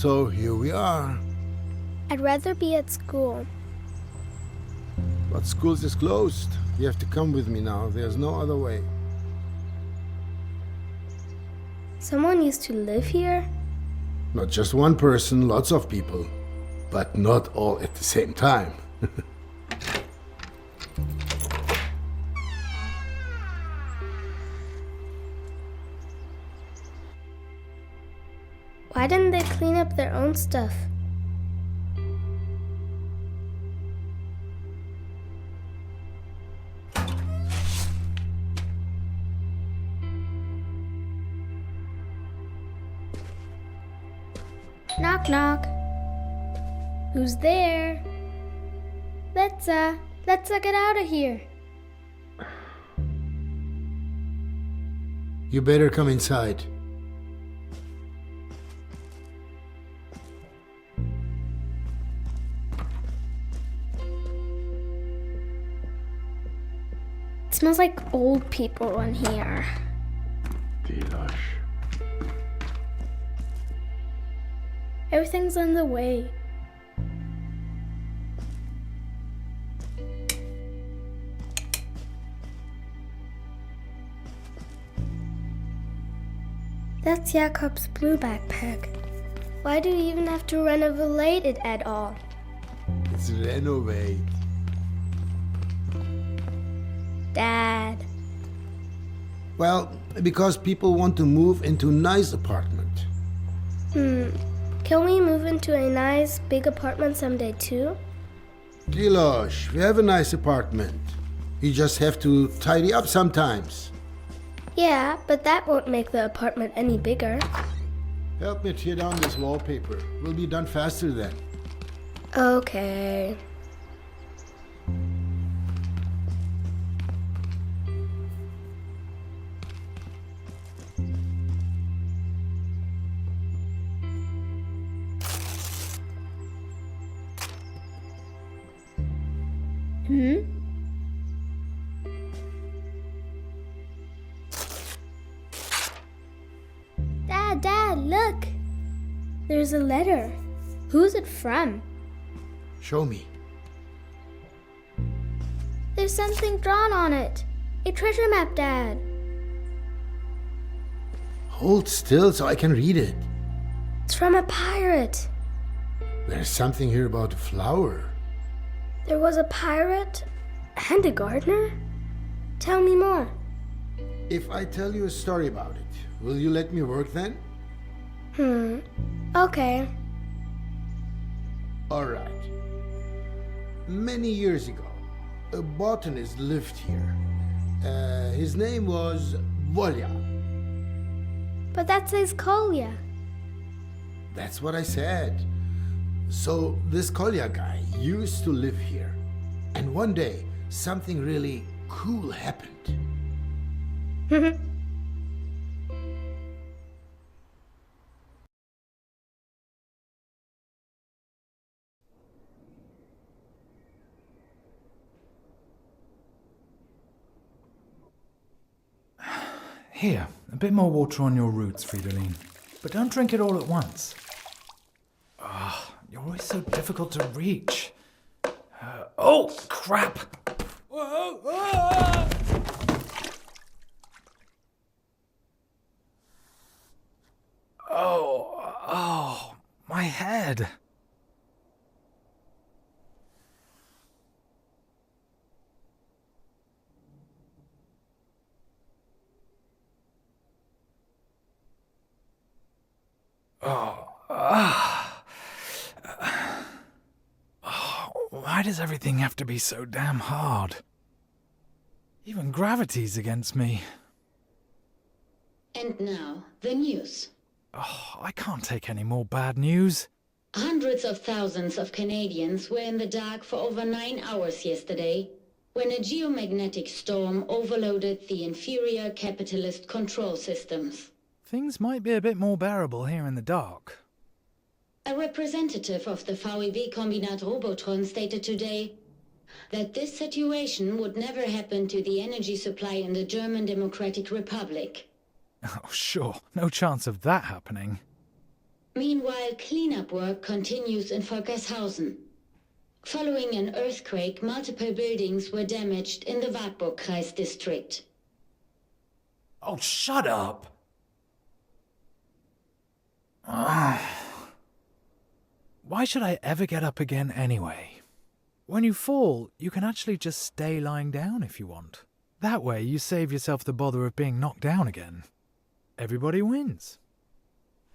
So here we are. I'd rather be at school. But schools is closed. You have to come with me now. There's no other way. Someone used to live here? Not just one person, lots of people. But not all at the same time. Why didn't they clean up their own stuff? Knock, knock. Who's there? Let's get out of here. You better come inside. It smells like old people in here. Delush. Everything's in the way. That's Jakob's blue backpack. Why do you even have to renovate it at all? It's renovate. Dad. Well, because people want to move into a nice apartment. Can we move into a nice big apartment someday too? Delush, we have a nice apartment. You just have to tidy up sometimes. Yeah, but that won't make the apartment any bigger. Help me tear down this wallpaper. We'll be done faster then. Okay. Dad, look! There's a letter. Who's it from? Show me. There's something drawn on it. A treasure map, Dad. Hold still so I can read it. It's from a pirate. There's something here about a flower. There was a pirate and a gardener? Tell me more. If I tell you a story about it, will you let me work then? Okay. All right. Many years ago, a botanist lived here. His name was Volya. But that says Kolya. That's what I said. So this Kolya guy used to live here. And one day, something really cool happened. Here, a bit more water on your roots, Fridolin. But don't drink it all at once. You're always so difficult to reach. Oh, crap! Oh, my head. Why does everything have to be so damn hard? Even gravity's against me. And now, the news. I can't take any more bad news. Hundreds of thousands of Canadians were in the dark for over 9 hours yesterday when a geomagnetic storm overloaded the inferior capitalist control systems. Things might be a bit more bearable here in the dark. A representative of the VEB Kombinat Robotron stated today that this situation would never happen to the energy supply in the German Democratic Republic. Oh, sure. No chance of that happening. Meanwhile, cleanup work continues in Volkershausen. Following an earthquake, multiple buildings were damaged in the Wartburg-Kreis district. Oh, shut up! Why should I ever get up again anyway? When you fall, you can actually just stay lying down if you want. That way, you save yourself the bother of being knocked down again. Everybody wins.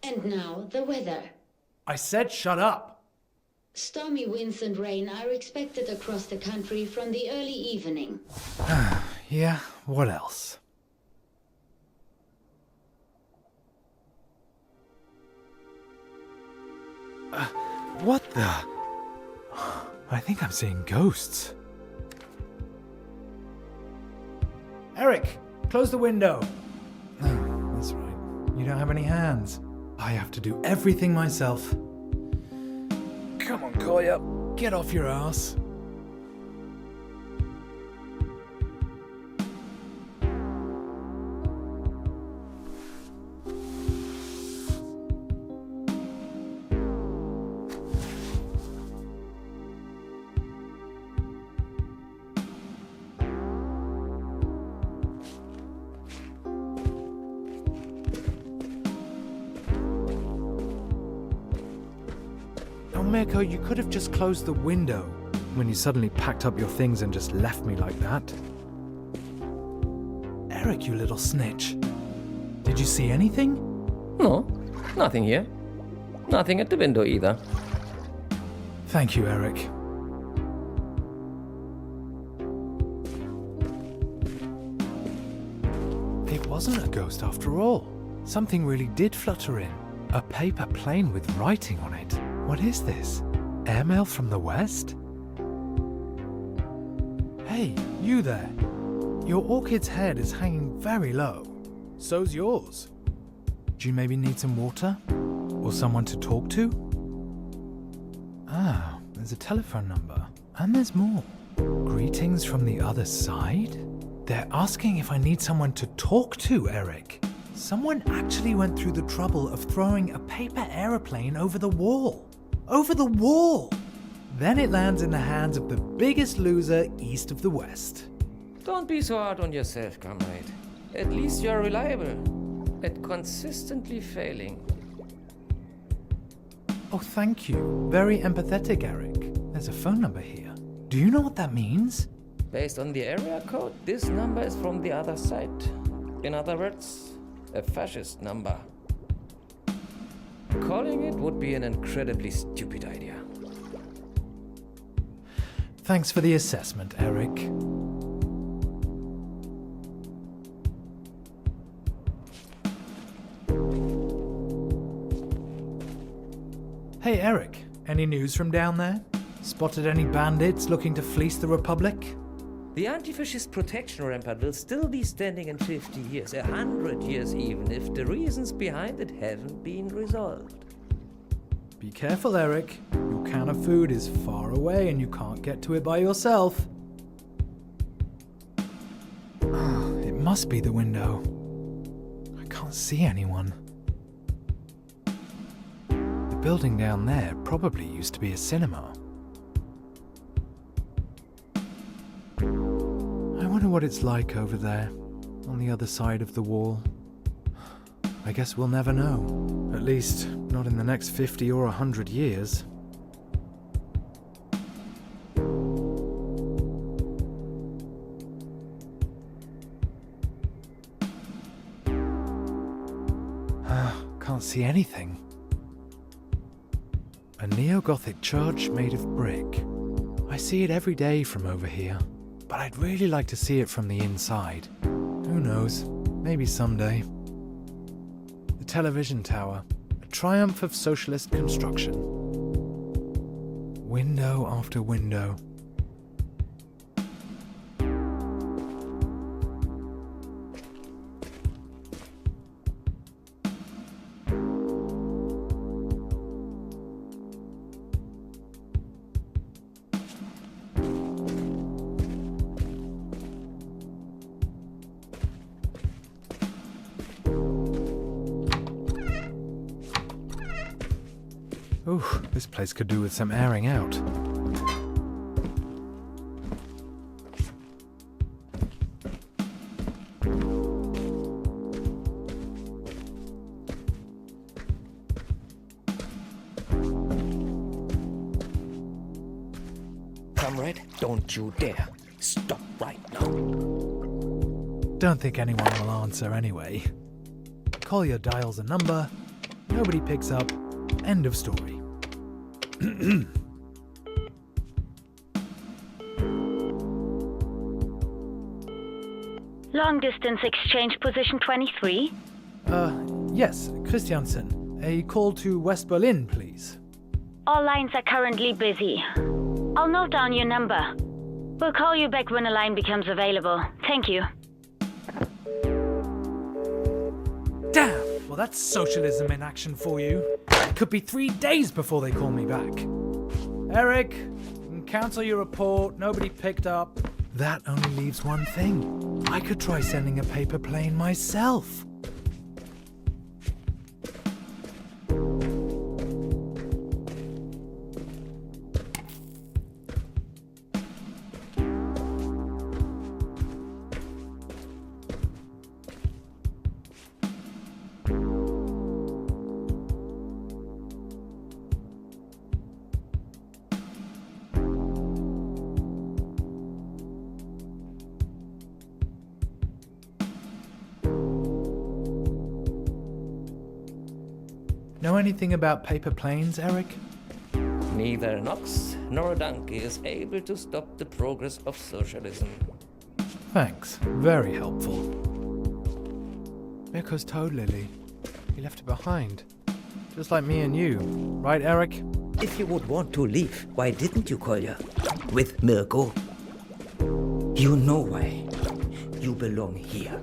And now, the weather. I said shut up! Stormy winds and rain are expected across the country from the early evening. Yeah, what else? What the? I think I'm seeing ghosts. Eric, close the window. Oh, that's right. You don't have any hands. I have to do everything myself. Come on, Kolya, get off your ass. Mirko, you could have just closed the window when you suddenly packed up your things and just left me like that. Eric, you little snitch. Did you see anything? No, nothing here. Nothing at the window either. Thank you, Eric. It wasn't a ghost after all. Something really did flutter in. A paper plane with writing on it. What is this? Airmail from the West? Hey, you there. Your orchid's head is hanging very low. So's yours. Do you maybe need some water? Or someone to talk to? Ah, there's a telephone number. And there's more. Greetings from the other side? They're asking if I need someone to talk to, Eric. Someone actually went through the trouble of throwing a paper aeroplane over the wall. Over the wall! Then it lands in the hands of the biggest loser east of the West. Don't be so hard on yourself, comrade. At least you're reliable at consistently failing. Oh, thank you. Very empathetic, Eric. There's a phone number here. Do you know what that means? Based on the area code, this number is from the other side. In other words, a fascist number. Calling it would be an incredibly stupid idea. Thanks for the assessment, Eric. Hey, Eric. Any news from down there? Spotted any bandits looking to fleece the Republic? The anti-fascist protection rampart will still be standing in 50 years, 100 years even, if the reasons behind it haven't been resolved. Be careful, Eric. Your can of food is far away and you can't get to it by yourself. It must be the window. I can't see anyone. The building down there probably used to be a cinema. I wonder what it's like over there, on the other side of the wall. I guess we'll never know. At least, not in the next 50 or 100 years. Can't see anything. A neo-Gothic church made of brick. I see it every day from over here. But I'd really like to see it from the inside. Who knows? Maybe someday. The television tower. A triumph of socialist construction. Window after window. Ooh, this place could do with some airing out. Comrade, don't you dare. Stop right now. Don't think anyone will answer anyway. Collier dials a number, nobody picks up, end of story. Long distance exchange position 23. Yes, Christiansen. A call to West Berlin, please. All lines are currently busy. I'll note down your number. We'll call you back when a line becomes available. Thank you. Damn! Well, that's socialism in action for you. It could be 3 days before they call me back. Eric, you can cancel your report. Nobody picked up. That only leaves one thing. I could try sending a paper plane myself. Know anything about paper planes, Eric? Neither an ox nor a donkey is able to stop the progress of socialism. Thanks. Very helpful. Mirko's toad lily. He left it behind. Just like me and you. Right, Eric? If you would want to leave, why didn't you, Kolja? With Mirko? You know why. You belong here.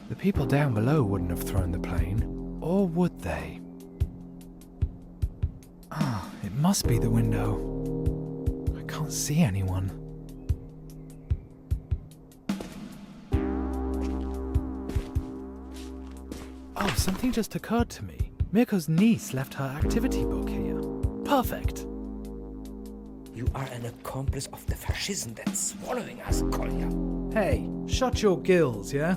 The people down below wouldn't have thrown the plane. Or would they? Ah, it must be the window. I can't see anyone. Oh, something just occurred to me. Mirko's niece left her activity book here. Perfect. You are an accomplice of the fascism that's swallowing us, Kolja. Hey, shut your gills, yeah?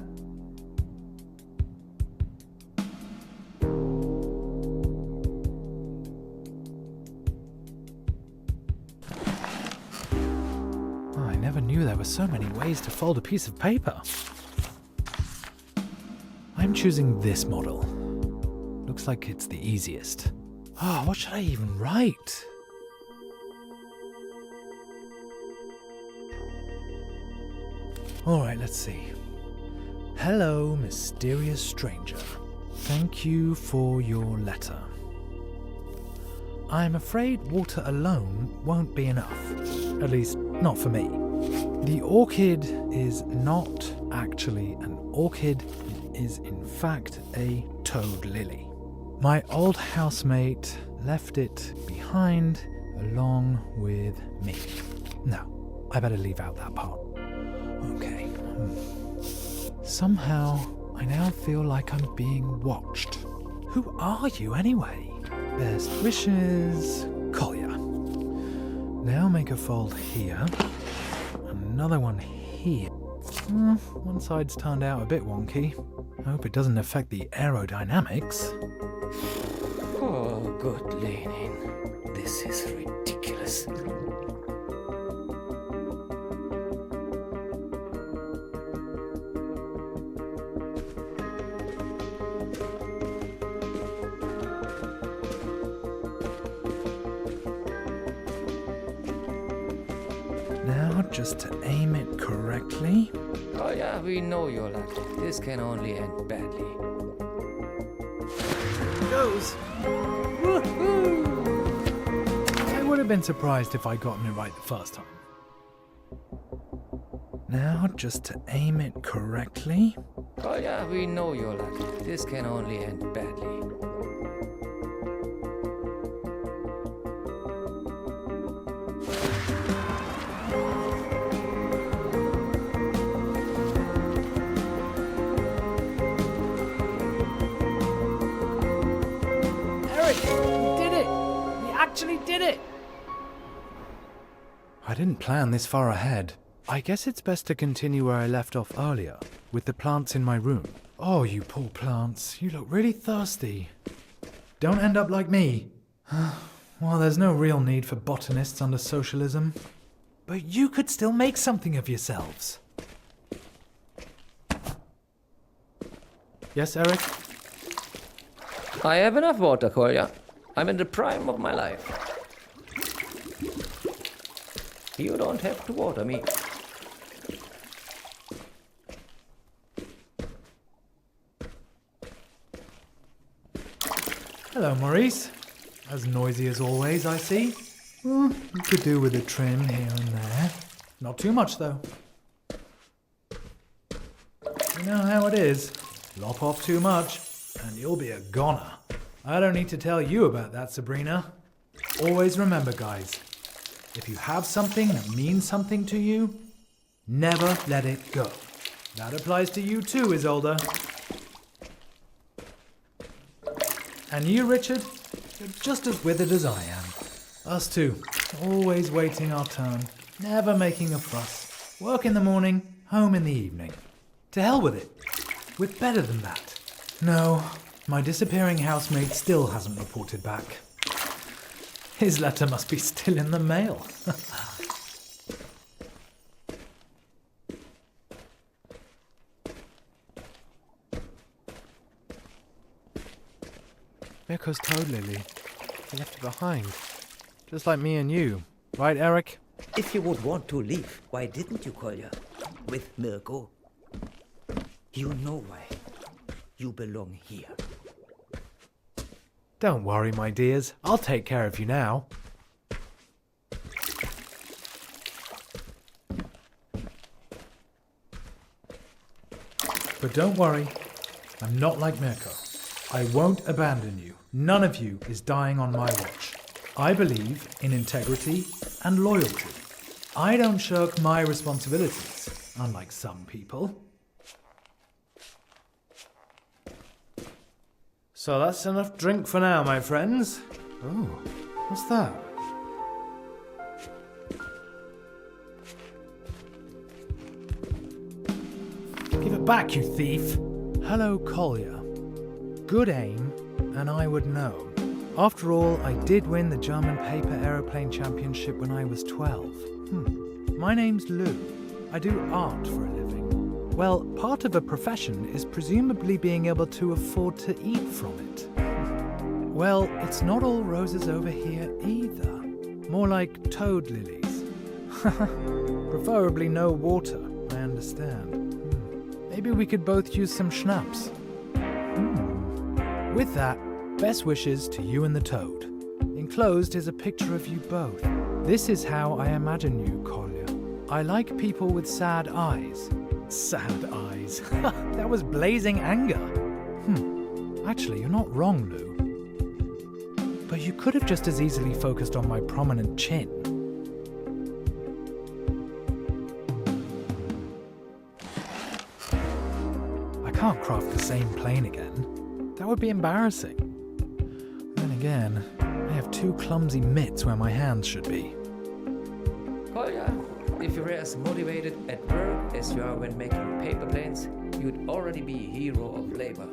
I never knew there were so many ways to fold a piece of paper. I'm choosing this model. Looks like it's the easiest. Oh, what should I even write? Alright, let's see. Hello, mysterious stranger. Thank you for your letter. I'm afraid water alone won't be enough. At least, not for me. The orchid is not actually an orchid. It is in fact a toad lily. My old housemate left it behind along with me. No, I better leave out that part. Okay. Somehow, I now feel like I'm being watched. Who are you anyway? Best wishes, Kolja. Now make a fold here. Another one here. One side's turned out a bit wonky. I hope it doesn't affect the aerodynamics. Oh, good Lenin. This is ridiculous. Now, just to aim it correctly. Oh yeah, we know your luck. This can only end badly. Goes. Woohoo! I would have been surprised if I'd gotten it right the first time. Now, just to aim it correctly. Oh yeah, we know your luck. This can only end badly. did it! I didn't plan this far ahead. I guess it's best to continue where I left off earlier, with the plants in my room. Oh, you poor plants. You look really thirsty. Don't end up like me. Well, there's no real need for botanists under socialism. But you could still make something of yourselves. Yes, Eric? I have enough water, Kolja. I'm in the prime of my life. You don't have to water me. Hello, Maurice. As noisy as always, I see. You could do with a trim here and there. Not too much, though. You know how it is. Lop off too much, and you'll be a goner. I don't need to tell you about that, Sabrina. Always remember, guys, if you have something that means something to you, never let it go. That applies to you too, Isolde. And you, Richard, you're just as withered as I am. Us too, always waiting our turn, never making a fuss. Work in the morning, home in the evening. To hell with it. We're better than that. No, my disappearing housemate still hasn't reported back. His letter must be still in the mail. Mirko's toad lily. He left it behind. Just like me and you. Right, Eric? If you would want to leave, why didn't you, Kolja? With Mirko. You know why. You belong here. Don't worry, my dears. I'll take care of you now. But don't worry. I'm not like Mirko. I won't abandon you. None of you is dying on my watch. I believe in integrity and loyalty. I don't shirk my responsibilities, unlike some people. So that's enough drink for now, my friends. Oh, what's that? Give it back, you thief. Hello, Collier. Good aim, and I would know. After all, I did win the German Paper Aeroplane Championship when I was 12. My name's Lou. I do art for a living. Well, part of a profession is presumably being able to afford to eat from it. Well, it's not all roses over here either. More like toad lilies. Preferably no water, I understand. Maybe we could both use some schnapps. With that, best wishes to you and the toad. Enclosed is a picture of you both. This is how I imagine you, Kolja. I like people with sad eyes. Sad eyes. That was blazing anger. Actually, you're not wrong, Lou. But you could have just as easily focused on my prominent chin. I can't craft the same plane again. That would be embarrassing. Then again, I have two clumsy mitts where my hands should be. Kolja, if you're as motivated at work as you are when making paper planes, you'd already be a hero of labor.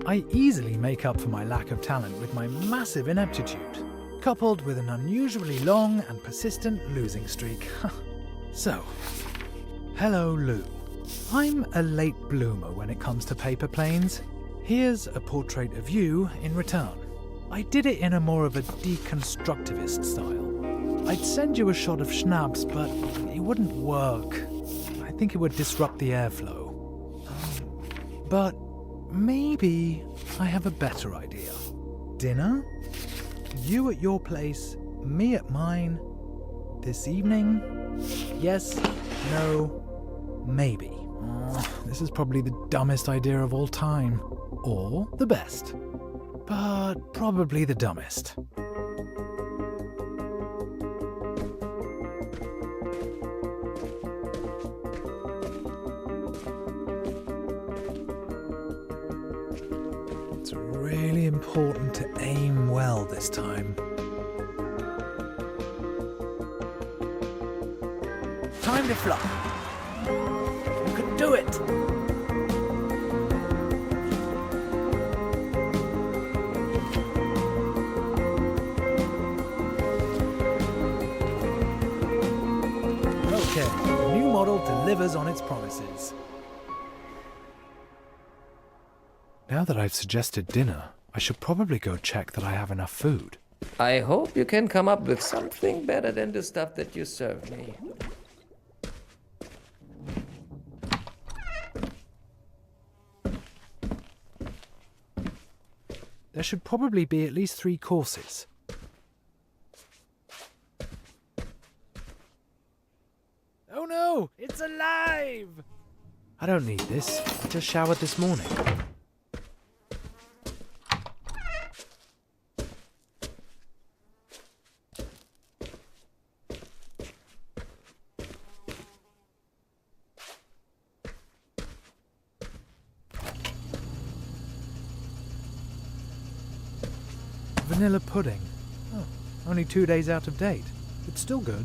I easily make up for my lack of talent with my massive ineptitude, coupled with an unusually long and persistent losing streak. So, hello, Lou. I'm a late bloomer when it comes to paper planes. Here's a portrait of you in return. I did it in a more of a deconstructivist style. I'd send you a shot of schnapps, but it wouldn't work. I think it would disrupt the airflow. But maybe I have a better idea. Dinner? You at your place, me at mine. This evening? Yes, no, maybe. This is probably the dumbest idea of all time. Or the best. But probably the dumbest. to aim well this time. Time to fly. You can do it. Okay, the new model delivers on its promises. Now that I've suggested dinner, I should probably go check that I have enough food. I hope you can come up with something better than the stuff that you served me. There should probably be at least 3 courses. Oh no! It's alive! I don't need this. I just showered this morning. Vanilla pudding. Oh, only 2 days out of date. It's still good.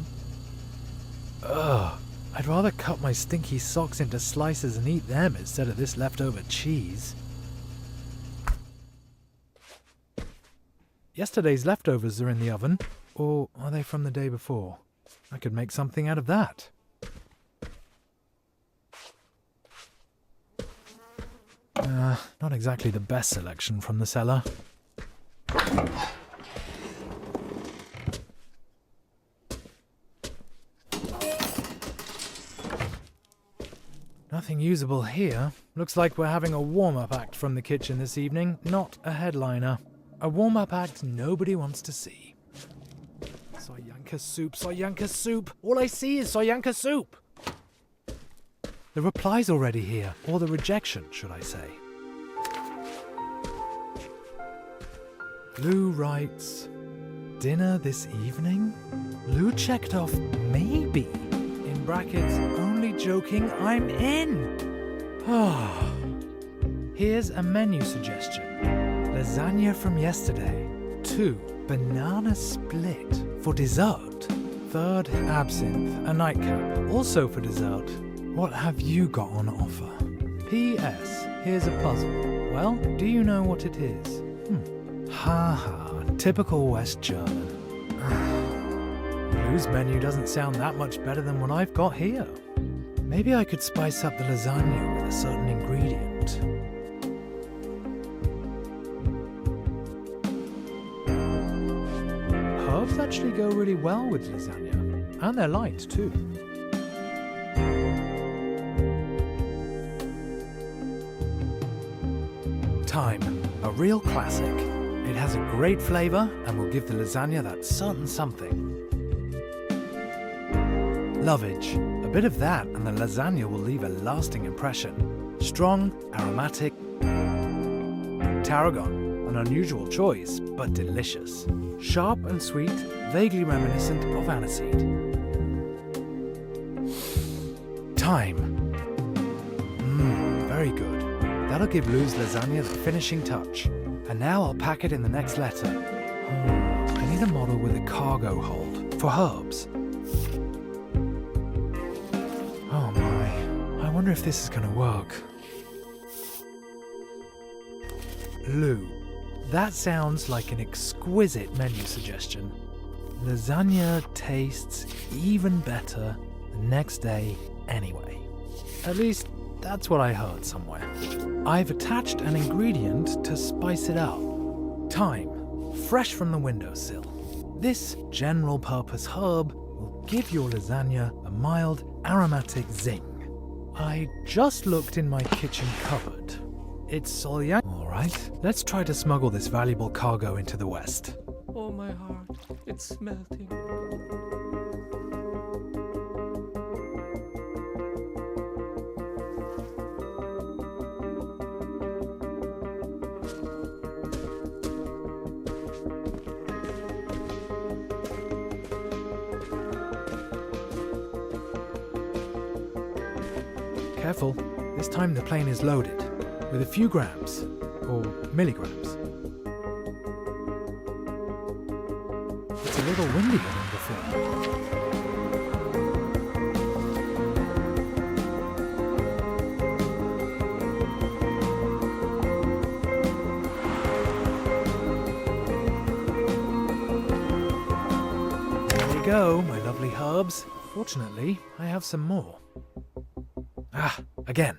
Ugh. I'd rather cut my stinky socks into slices and eat them instead of this leftover cheese. Yesterday's leftovers are in the oven. Or are they from the day before? I could make something out of that. Not exactly the best selection from the cellar. Nothing usable here. Looks like we're having a warm-up act from the kitchen this evening, not a headliner. A warm-up act nobody wants to see. Soyanka soup, Soyanka soup! All I see is Soyanka soup! The reply's already here, or the rejection, should I say. Lou writes, dinner this evening? Lou checked off maybe. In brackets, only joking, I'm in. Here's a menu suggestion. Lasagna from yesterday. 2, banana split for dessert. 3rd, absinthe, a nightcap, also for dessert. What have you got on offer? P.S. Here's a puzzle. Well, do you know what it is? Typical West German. Lou's menu doesn't sound that much better than what I've got here. Maybe I could spice up the lasagna with a certain ingredient. Herbs actually go really well with lasagna, and they're light too. Thyme, a real classic. It has a great flavour and will give the lasagna that certain something. Lovage, a bit of that and the lasagna will leave a lasting impression. Strong, aromatic. Tarragon, an unusual choice, but delicious. Sharp and sweet, vaguely reminiscent of aniseed. Thyme. Very good. That'll give Lou's lasagna the finishing touch. And now I'll pack it in the next letter. I need a model with a cargo hold for herbs. Oh my, I wonder if this is gonna work. Lou, that sounds like an exquisite menu suggestion. Lasagna tastes even better the next day anyway. At least, that's what I heard somewhere. I've attached an ingredient to spice it up. Thyme, fresh from the windowsill. This general-purpose herb will give your lasagna a mild, aromatic zing. I just looked in my kitchen cupboard. It's Soyanka. All right, let's try to smuggle this valuable cargo into the West. Oh, my heart, it's melting. Careful, this time the plane is loaded, with a few grams, or milligrams. little windier than before. There we go, my lovely herbs. Fortunately, I have some more. Ah, again.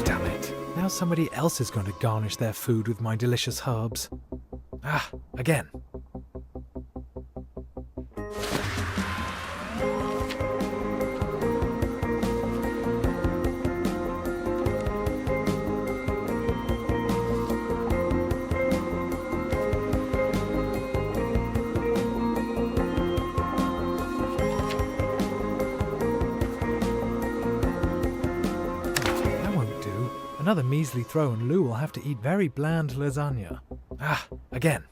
Damn it. Now somebody else is going to garnish their food with my delicious herbs. Ah, again. That won't do. Another measly throw and Lou will have to eat very bland lasagna. Ah, again.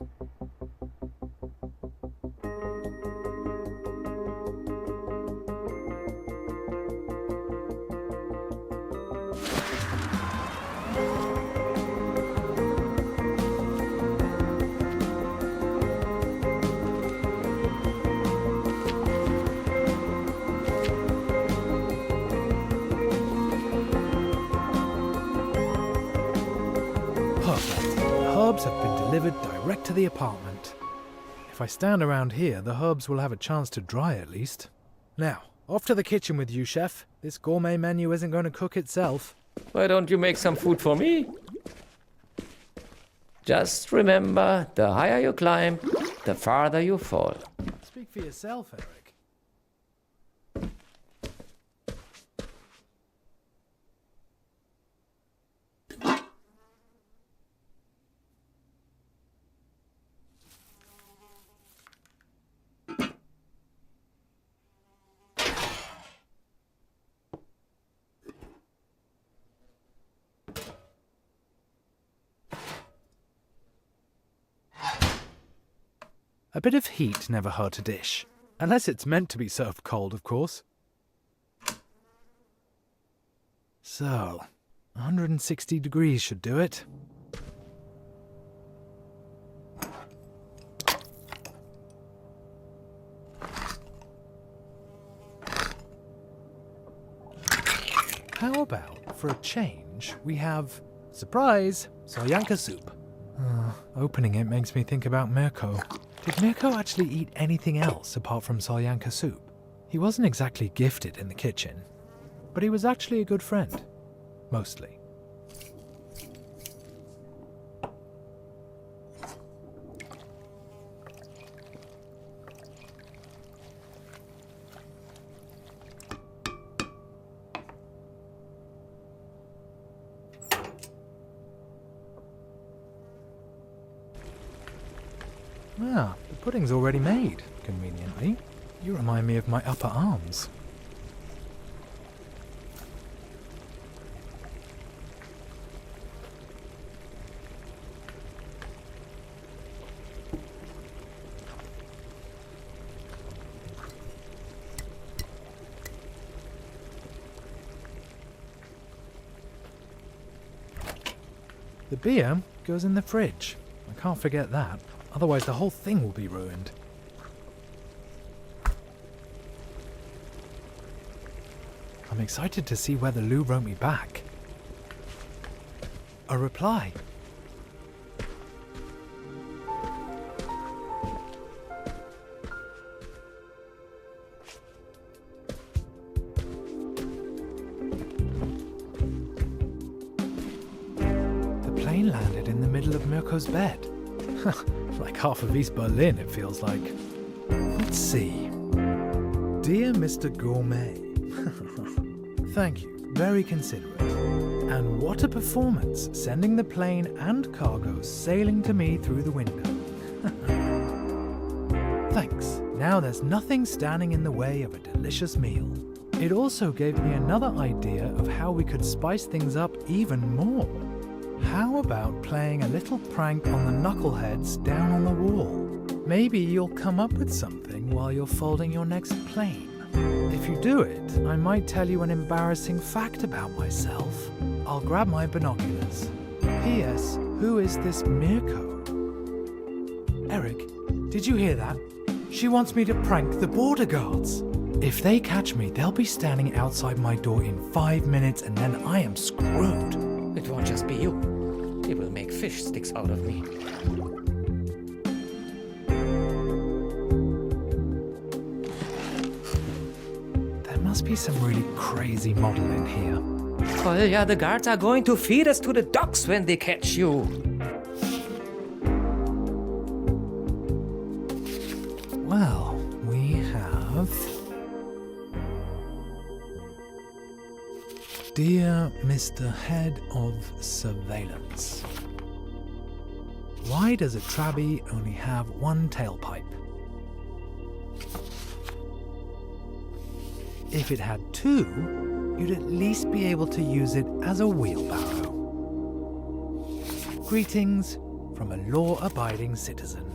Perfect. The herbs have been delivered direct to the apartment. If I stand around here, the herbs will have a chance to dry at least. Now, off to the kitchen with you, chef. This gourmet menu isn't going to cook itself. Why don't you make some food for me? Just remember, the higher you climb, the farther you fall. Speak for yourself, Eric. A bit of heat never hurt a dish. Unless it's meant to be served cold, of course. So, 160 degrees should do it. How about, for a change, we have, surprise, solyanka soup. Opening it makes me think about Mirko. Did Mirko actually eat anything else apart from solyanka soup? He wasn't exactly gifted in the kitchen, but he was actually a good friend. Mostly. Ah, the pudding's already made, conveniently. You remind me of my upper arms. The beer goes in the fridge. I can't forget that. Otherwise the whole thing will be ruined. I'm excited to see whether Lou wrote me back. A reply. The plane landed in the middle of Mirko's bed. Like half of East Berlin, it feels like. Let's see. Dear Mr. Gourmet. Thank you, very considerate. And what a performance, sending the plane and cargo sailing to me through the window. Thanks. Now there's nothing standing in the way of a delicious meal. It also gave me another idea of how we could spice things up even more. How about playing a little prank on the knuckleheads down on the wall? Maybe you'll come up with something while you're folding your next plane. If you do it, I might tell you an embarrassing fact about myself. I'll grab my binoculars. P.S. Who is this Mirko? Eric, did you hear that? She wants me to prank the border guards. If they catch me, they'll be standing outside my door in 5 minutes and then I am screwed. It won't just be you. He will make fish sticks out of me. There must be some really crazy model in here. Kolja, the guards are going to feed us to the dogs when they catch you. Well, we have... Dear Mr. Head of Surveillance, why does a Trabi only have one tailpipe? If it had two, you'd at least be able to use it as a wheelbarrow. Greetings from a law-abiding citizen.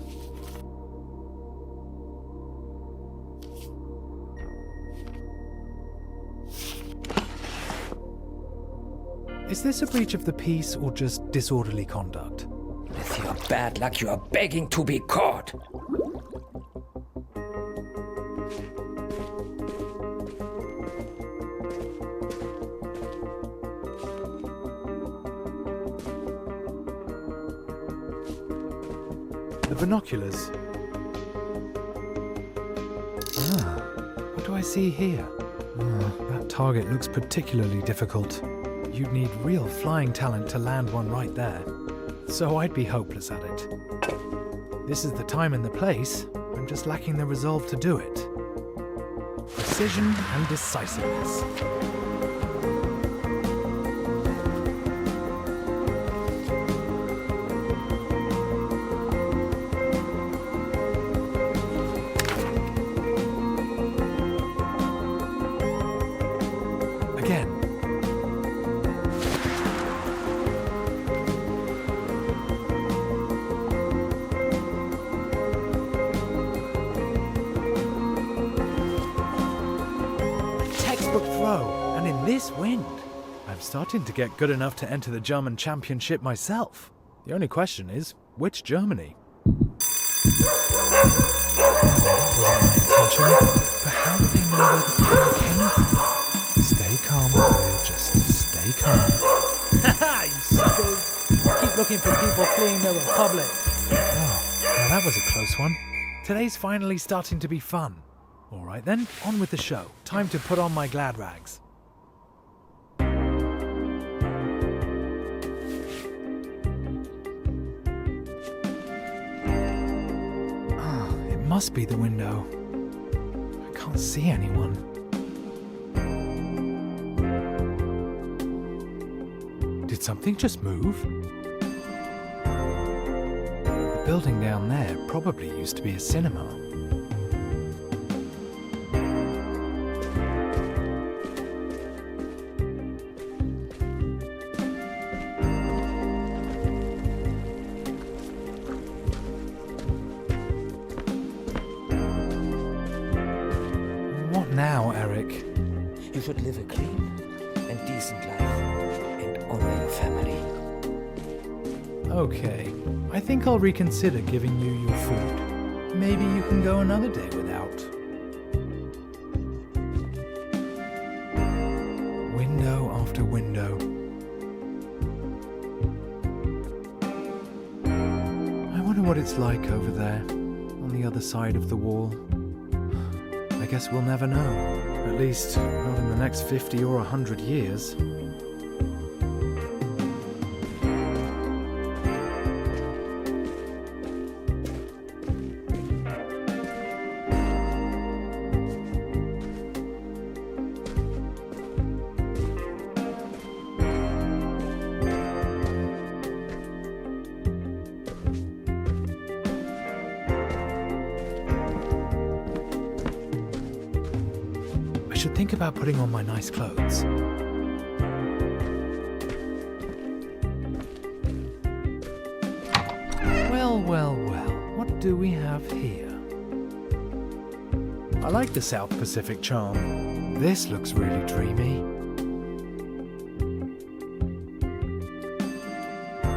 Is this a breach of the peace or just disorderly conduct? With your bad luck, you are begging to be caught. The binoculars. What do I see here? That target looks particularly difficult. You'd need real flying talent to land one right there. So I'd be hopeless at it. This is the time and the place. I'm just lacking the resolve to do it. Precision and decisiveness. Again. Throw, and in this wind. I'm starting to get good enough to enter the German championship myself. The only question is, which Germany? That wasn't my intention, but how do they know where the plane came from? Stay calm, boy, just stay calm. Haha, you suckers! Keep looking for people fleeing the Republic. Oh, well, that was a close one. Today's finally starting to be fun. All right then, on with the show. Time to put on my glad rags. It must be the window. I can't see anyone. Did something just move? The building down there probably used to be a cinema. Now, Eric? You should live a clean and decent life and honor your family. Okay, I think I'll reconsider giving you your food. Maybe you can go another day without. Window after window. I wonder what it's like over there, on the other side of the wall. I guess we'll never know. At least, not in the next 50 or 100 years. I should think about putting on my nice clothes. well, well. What do we have here? I like the South Pacific charm. This looks really dreamy.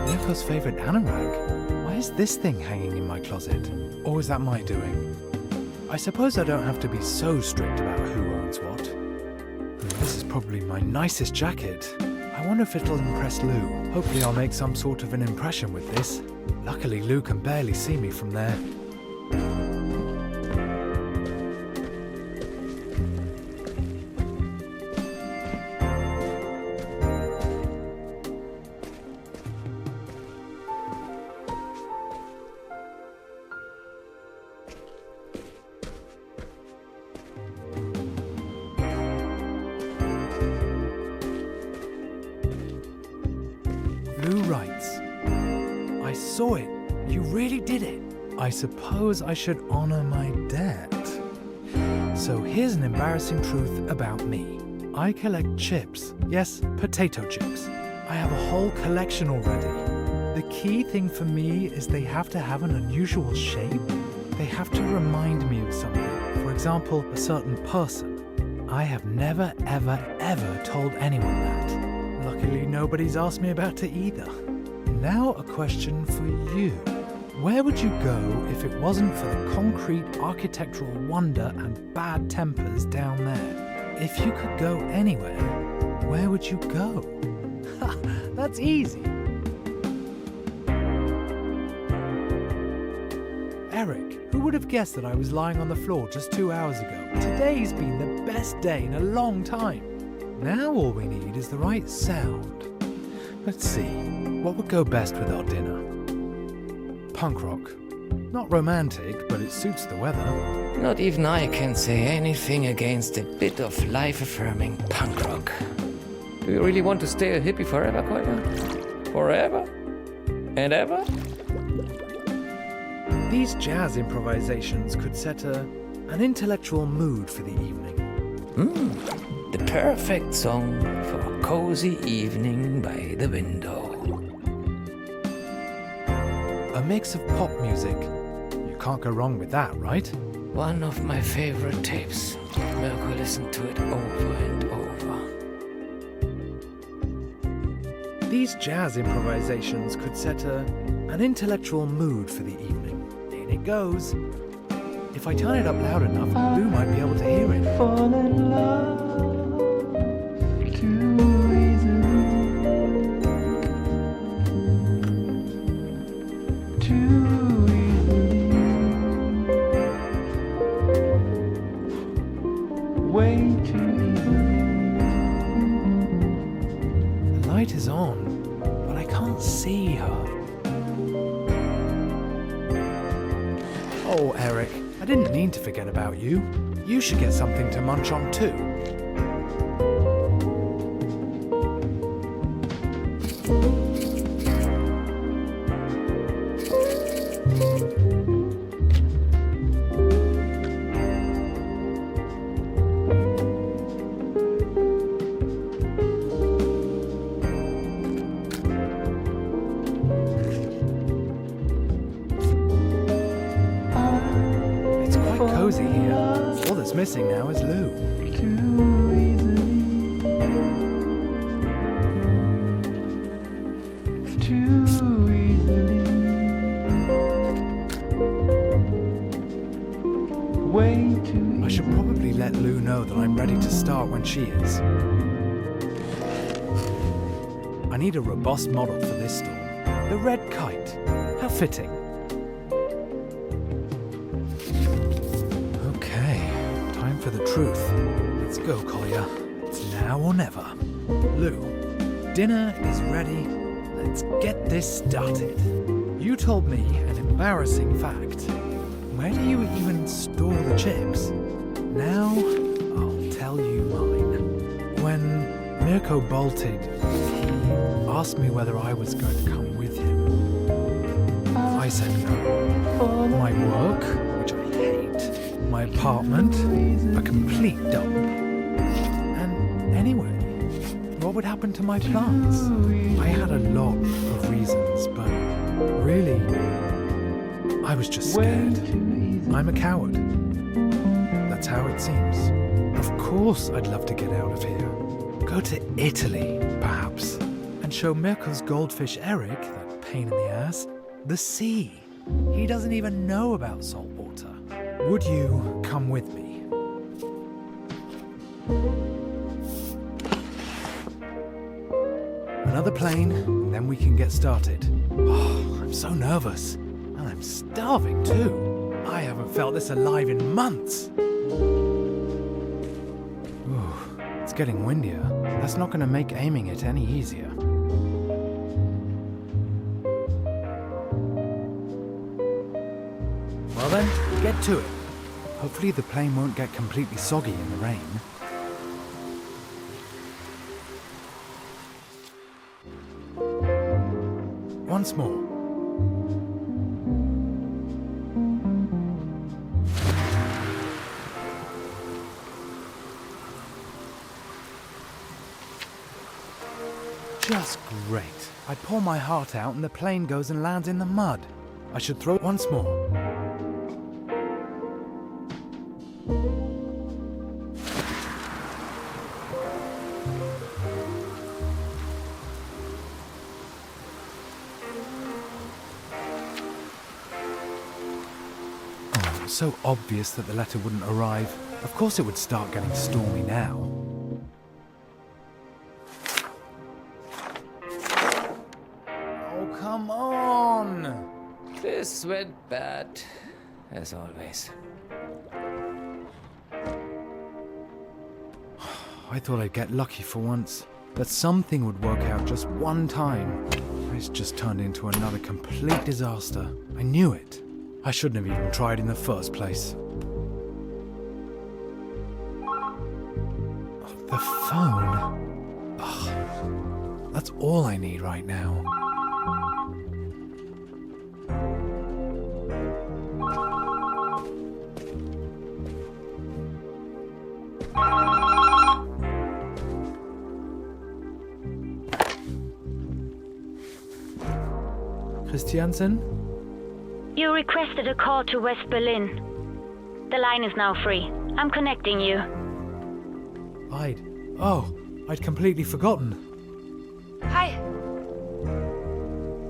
Mirko's favorite anorak. Why is this thing hanging in my closet? Or is that my doing? I suppose I don't have to be so strict about who owns what. This is probably my nicest jacket. I wonder if it'll impress Lou. Hopefully I'll make some sort of an impression with this. Luckily Lou can barely see me from there. Lou writes, I saw it. You really did it. I suppose I should honor my debt. So here's an embarrassing truth about me. I collect chips. Yes, potato chips. I have a whole collection already. The key thing for me is they have to have an unusual shape. They have to remind me of something. For example, a certain person. I have never, ever told anyone that. Luckily, nobody's asked me about it either. Now a question for you. Where would you go if it wasn't for the concrete architectural wonder and bad tempers down there? If you could go anywhere, where would you go? Ha, that's easy. Eric, who would have guessed that I was lying on the floor just 2 hours ago? Today's been the best day in a long time. Now all we need is the right sound. Let's see, what would go best with our dinner? Punk rock. Not romantic, but it suits the weather. Not even I can say anything against a bit of life-affirming punk rock. Do you really want to stay a hippie forever, Kolja? Forever? And ever? These jazz improvisations could set an intellectual mood for the evening. The perfect song for a cozy evening by the window. A mix of pop music. You can't go wrong with that, right? One of my favorite tapes. Mirko listened to it over and over. These jazz improvisations could set an intellectual mood for the evening. In it goes. If I turn it up loud enough, Lou might be able to hear it. Fall in love too easily, too easily, way too easily. The light is on, but I can't see her. Oh, Eric, I didn't mean to forget about you. You should get something to munch on too. It's quite cozy here. All that's missing now is Lou. Too easily, too easily, way too easily. I should probably let Lou know that I'm ready to start when she is. I need a robust model for this storm. The red kite. How fitting. Okay, time for the truth. Let's go, Kolja. It's now or never. Lou, dinner is ready. Let's get this started. You told me an embarrassing fact. Where do you even store the chips? Now, I'll tell you mine. When Mirko bolted, he asked me whether I was going to come with him. I said no. My work, which I hate. My apartment, a complete dump. And anyway, what would happen to my plants? I had a lot of reasons, but really, I was just way scared. too easily. I'm a coward. That's how it seems. Of course I'd love to get out of here. Go to Italy, perhaps, and show Mirko's goldfish Eric, that pain in the ass, the sea. He doesn't even know about salt water. Would you come with me? Another plane, and then we can get started. Oh, I'm so nervous. And I'm starving too. I haven't felt this alive in months. Ooh, it's getting windier. That's not going to make aiming it any easier. Well then, get to it. Hopefully the plane won't get completely soggy in the rain. Once more. Just great. I pour my heart out and the plane goes and lands in the mud. I should throw it once more. Oh, so obvious that the letter wouldn't arrive. Of course it would start getting stormy now. Oh, come on! This went bad, as always. I thought I'd get lucky for once. That something would work out just one time. It's just turned into another complete disaster. I knew it. I shouldn't have even tried in the first place. Oh, the phone. Oh, that's all I need right now. Christiansen? You requested a call to West Berlin. The line is now free. I'm connecting you. I'd completely forgotten. Hi.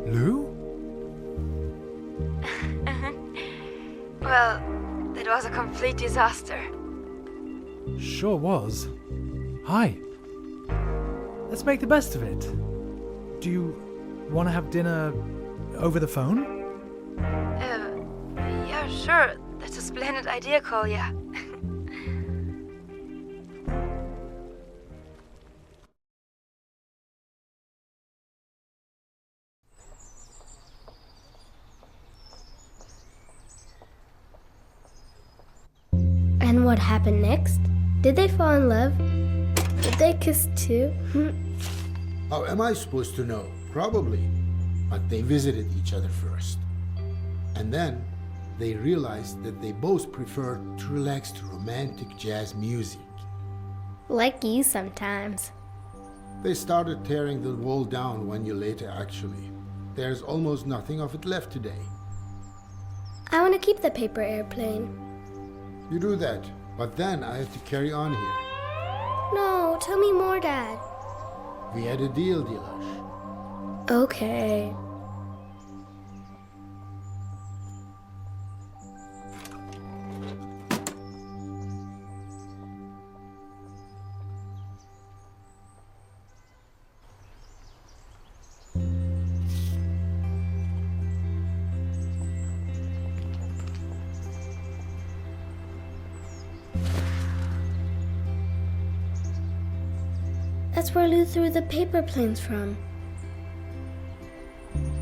Lou? Well, that was a complete disaster. Sure was. Hi. Let's make the best of it. Do you want to have dinner over the phone? Yeah, sure. That's a splendid idea, Kolya. And what happened next? Did they fall in love? Did they kiss too? How am I supposed to know? Probably. But they visited each other first. And then they realized that they both preferred to relax to romantic jazz music. Like you sometimes. They started tearing the wall down 1 year later, actually. There's almost nothing of it left today. I want to keep the paper airplane. You do that, but then I have to carry on here. No, tell me more, Dad. We had a deal, Dilash. Okay. That's where Lou threw the paper planes from.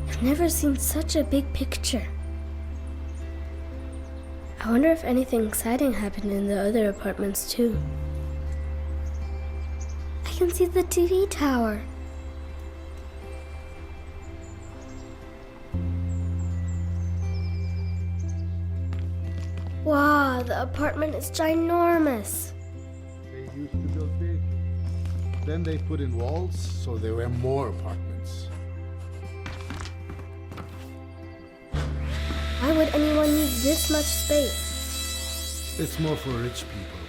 I've never seen such a big picture. I wonder if anything exciting happened in the other apartments too. I can see the TV tower. Wow, the apartment is ginormous. They used to build big. Then they put in walls, so there were more apartments. Why would anyone this much space. It's more for rich people.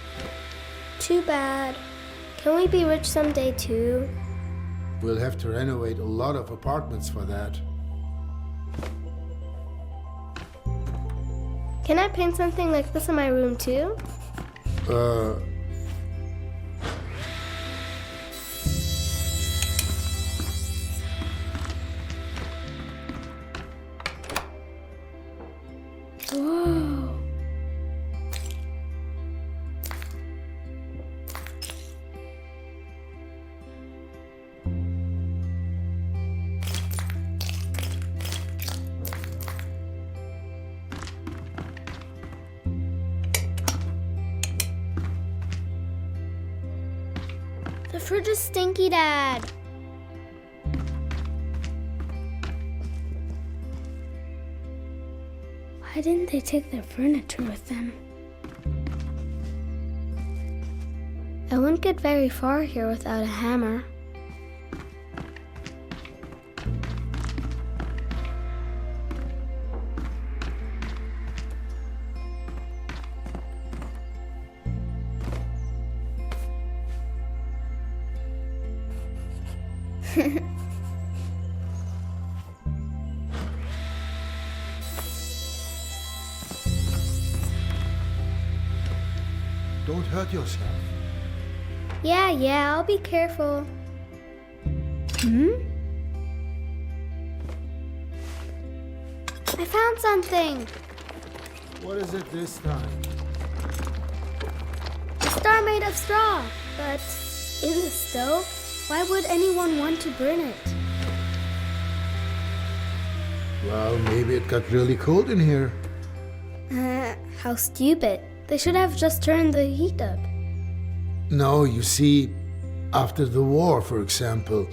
Too bad. Can we be rich someday too? We'll have to renovate a lot of apartments for that. Can I paint something like this in my room too? Whoa. The fridge is stinky, Dad. Why didn't they take their furniture with them? I wouldn't get very far here without a hammer. Don't hurt yourself. Yeah, I'll be careful. I found something. What is it this time? A star made of straw. But in the stove? Why would anyone want to burn it? Well, maybe it got really cold in here. How stupid. They should have just turned the heat up. No, you see, after the war, for example,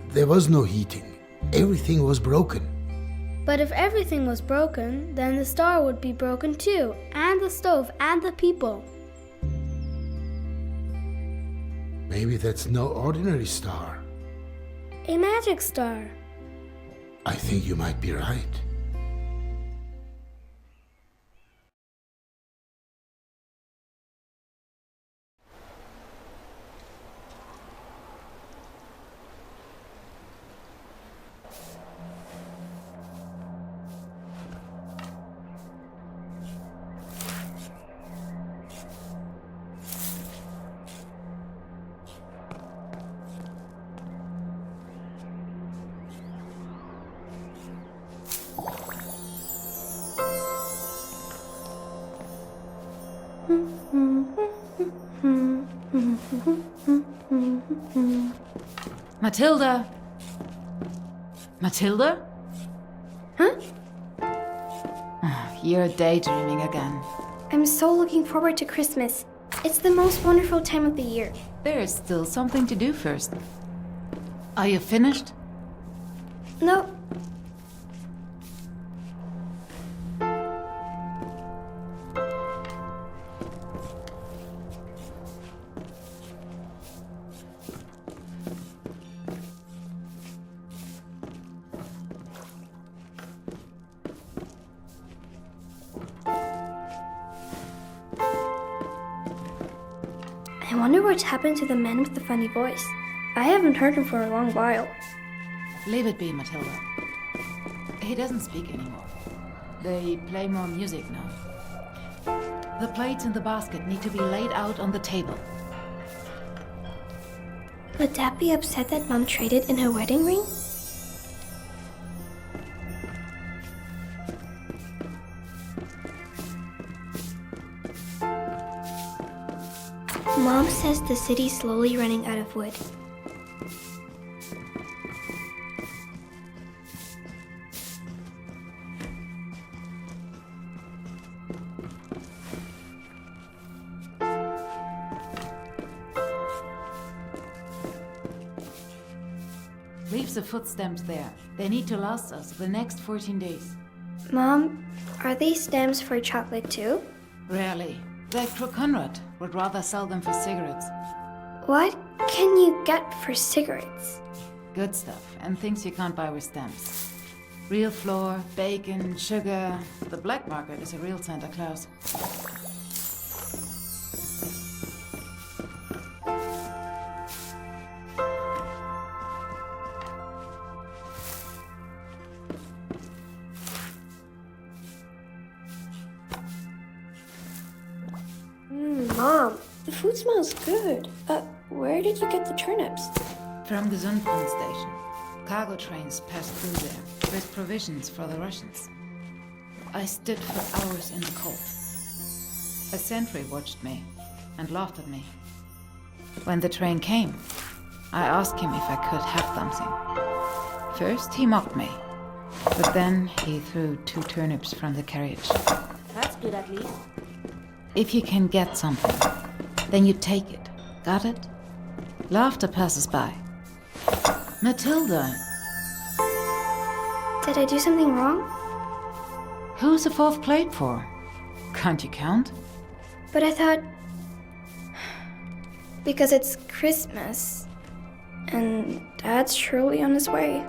there was no heating. Everything was broken. But if everything was broken, then the star would be broken too, and the stove, and the people. Maybe that's no ordinary star. A magic star. I think you might be right. Matilda? Matilda? Huh? You're daydreaming again. I'm so looking forward to Christmas. It's the most wonderful time of the year. There is still something to do first. Are you finished? No. I wonder what's happened to the man with the funny voice. I haven't heard him for a long while. Leave it be, Matilda. He doesn't speak anymore. They play more music now. The plates in the basket need to be laid out on the table. Would Dad be upset that Mom traded in her wedding ring? Mom says the city's slowly running out of wood. Leave the foot stamps there. They need to last us the next 14 days. Mom, are these stamps for chocolate too? Rarely. That crook Conrad would rather sell them for cigarettes. What can you get for cigarettes? Good stuff, and things you can't buy with stamps. Real flour, bacon, sugar. The black market is a real Santa Claus. Mom, the food smells good. Where did you get the turnips? From the Zundbrunn station. Cargo trains passed through there with provisions for the Russians. I stood for hours in the cold. A sentry watched me and laughed at me. When the train came, I asked him if I could have something. First, he mocked me, but then he threw 2 turnips from the carriage. That's good at least. If you can get something, then you take it. Got it? Laughter passes by. Matilda, Did I do something wrong? who's the 4th plate for? Can't you count? But I thought... Because it's Christmas. And Dad's surely on his way.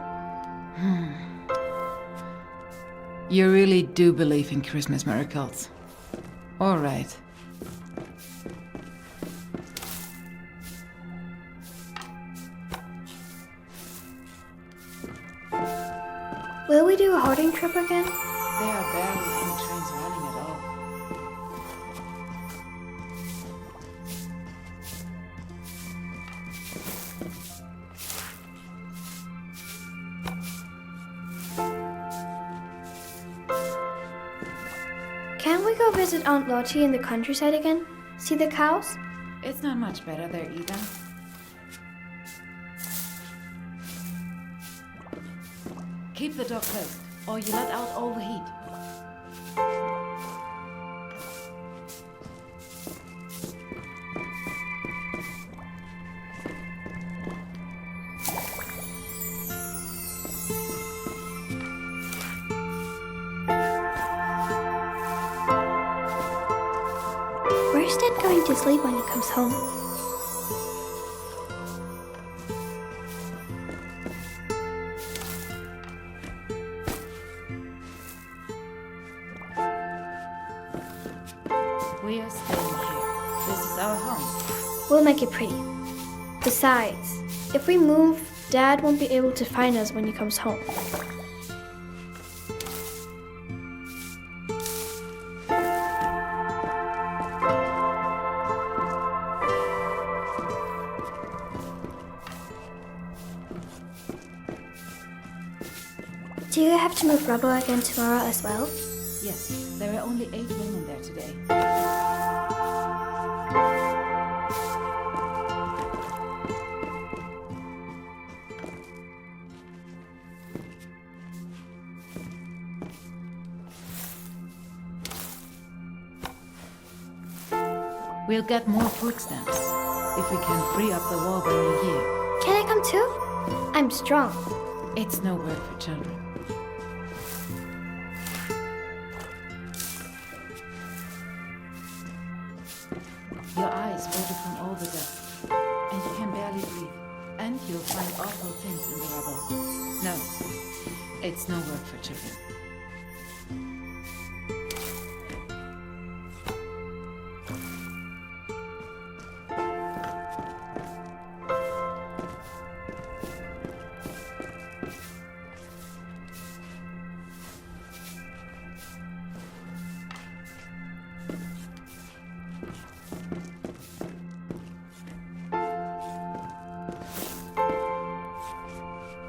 You really do believe in Christmas miracles. All right. Will we do a hoarding trip again? There are barely any trains running at all. Can't we go visit Aunt Lottie in the countryside again? See the cows? It's not much better there either. Keep the door closed, or you let out all the heat. Where's Dad going to sleep when he comes home? We are staying here. This is our home. We'll make it pretty. Besides, if we move, Dad won't be able to find us when he comes home. Do you have to move rubble again tomorrow as well? Yes, there are only 8 women there today. We'll get more food stamps if we can free up the war by New Year. Can I come too? I'm strong. It's no work for children. Your eyes water from all the dust, and you can barely breathe. And you'll find awful things in the rubble. No, it's no work for children.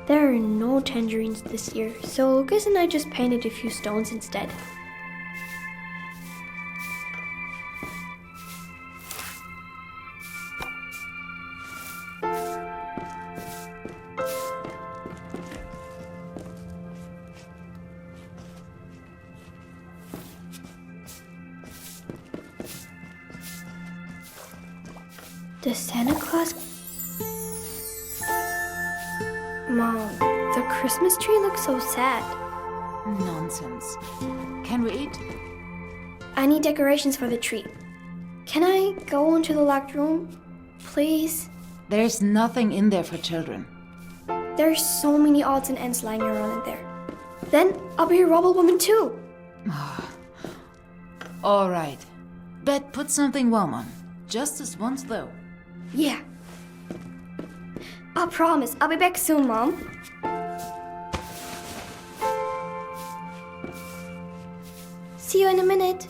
There are no tangerines this year, so Lucas and I just painted a few stones instead. Does Santa Claus... Mom, the Christmas tree looks so sad. Nonsense. Can we eat? I need decorations for the tree. Can I go into the locked room? Please? There's nothing in there for children. There's so many odds and ends lying around in there. Then I'll be a rubble woman too. All right. Bet put something warm on. Just this once, though. Yeah. I'll promise. I'll be back soon, Mom. See you in a minute.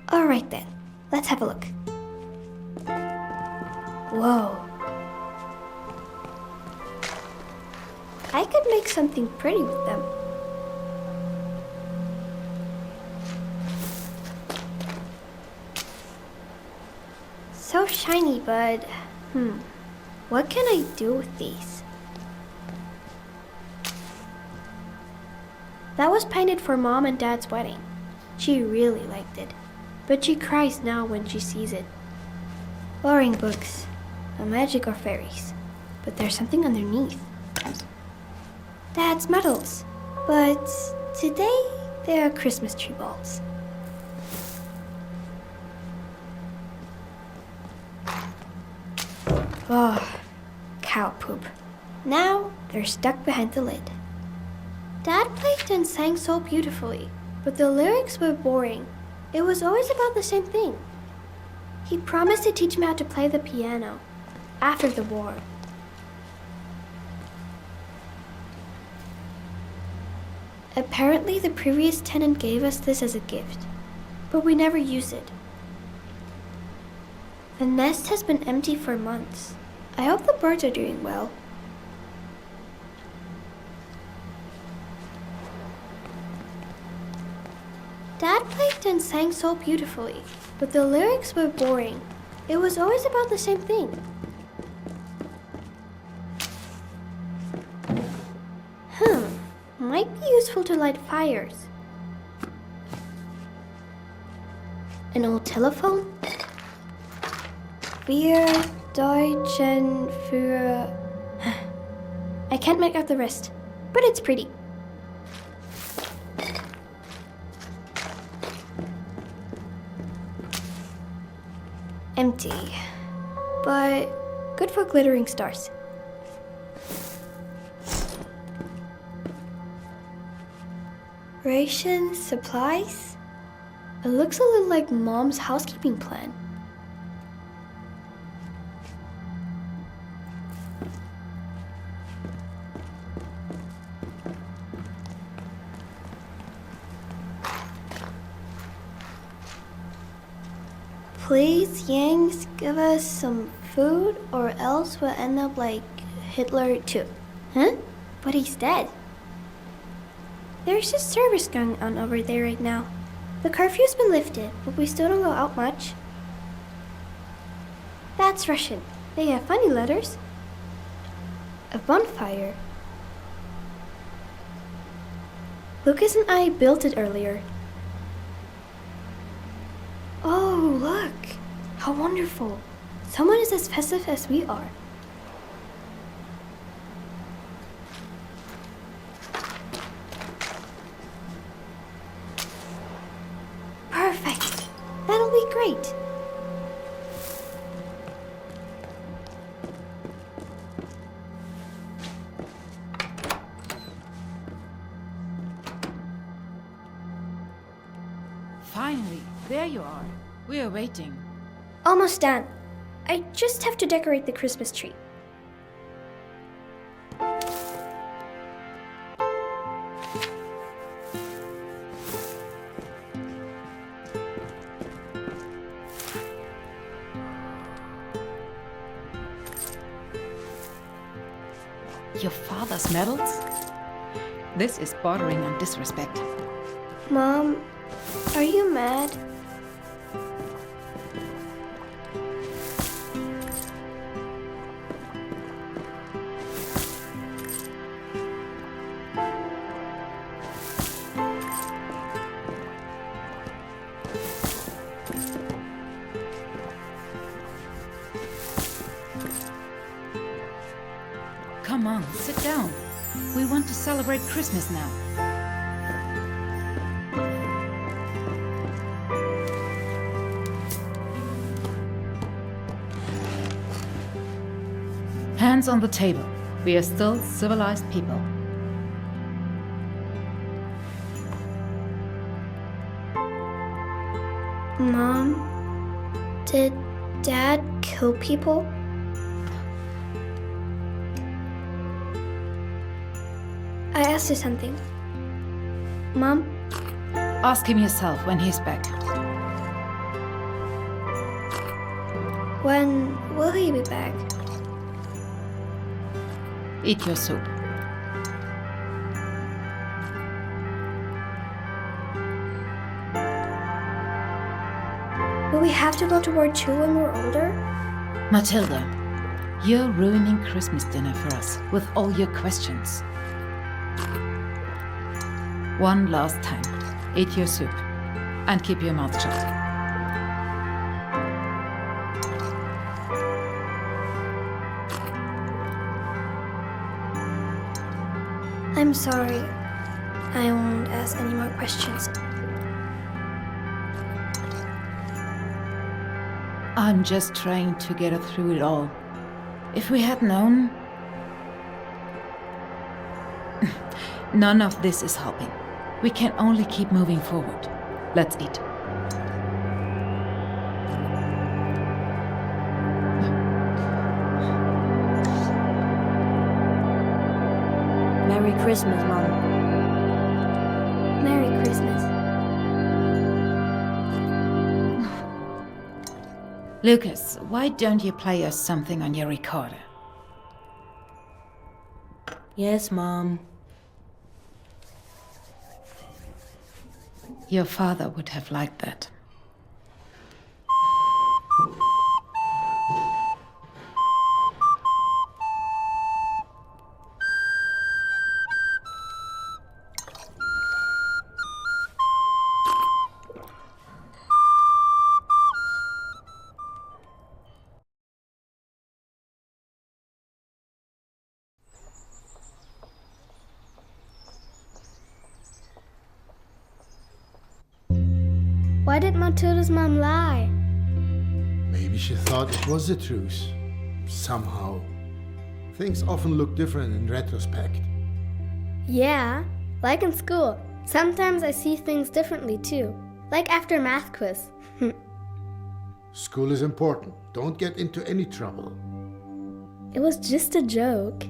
All right then. Let's have a look. Whoa. I could make something pretty with them. So shiny, but what can I do with these? That was painted for Mom and Dad's wedding. She really liked it, but she cries now when she sees it. Boring books, no magic or fairies, but there's something underneath. Dad's medals, but today they are Christmas tree balls. Oh, cow poop. Now they're stuck behind the lid. Dad played and sang so beautifully, but the lyrics were boring. It was always about the same thing. He promised to teach me how to play the piano after the war. Apparently, the previous tenant gave us this as a gift, but we never used it. The nest has been empty for months. I hope the birds are doing well. Dad played and sang so beautifully, but the lyrics were boring. It was always about the same thing. Might be useful to light fires. An old telephone? Wir Deutschen für... I can't make out the rest, but it's pretty. Empty, but good for glittering stars. Rations, supplies? It looks a little like Mom's housekeeping plan. Please, Yangs, give us some food or else we'll end up like Hitler too. Huh? But he's dead. There's a service going on over there right now. The curfew's been lifted, but we still don't go out much. That's Russian. They have funny letters. A bonfire. Lucas and I built it earlier. Oh, look! How wonderful! Someone is as festive as we are. Perfect! That'll be great! Finally, there you are. We are waiting. Almost done. I just have to decorate the Christmas tree. Your father's medals? This is bordering on disrespect. Mom, are you mad? Come on, sit down. We want to celebrate Christmas now. Hands on the table. We are still civilized people. Mom, did Dad kill people? I asked you something. Mom? Ask him yourself when he's back. When will he be back? Eat your soup. Will we have to go to war too when we're older? Matilda, you're ruining Christmas dinner for us with all your questions. One last time. Eat your soup. And keep your mouth shut. I'm sorry. I won't ask any more questions. I'm just trying to get her through it all. If we had known... None of this is helping. We can only keep moving forward. Let's eat. Merry Christmas, Mom. Merry Christmas. Lucas, why don't you play us something on your recorder? Yes, Mom. Your father would have liked that. Why did Matilda's mom lie? Maybe she thought it was the truth. Somehow. Things often look different in retrospect. Yeah, like in school. Sometimes I see things differently too. Like after math quiz. School is important. Don't get into any trouble. It was just a joke.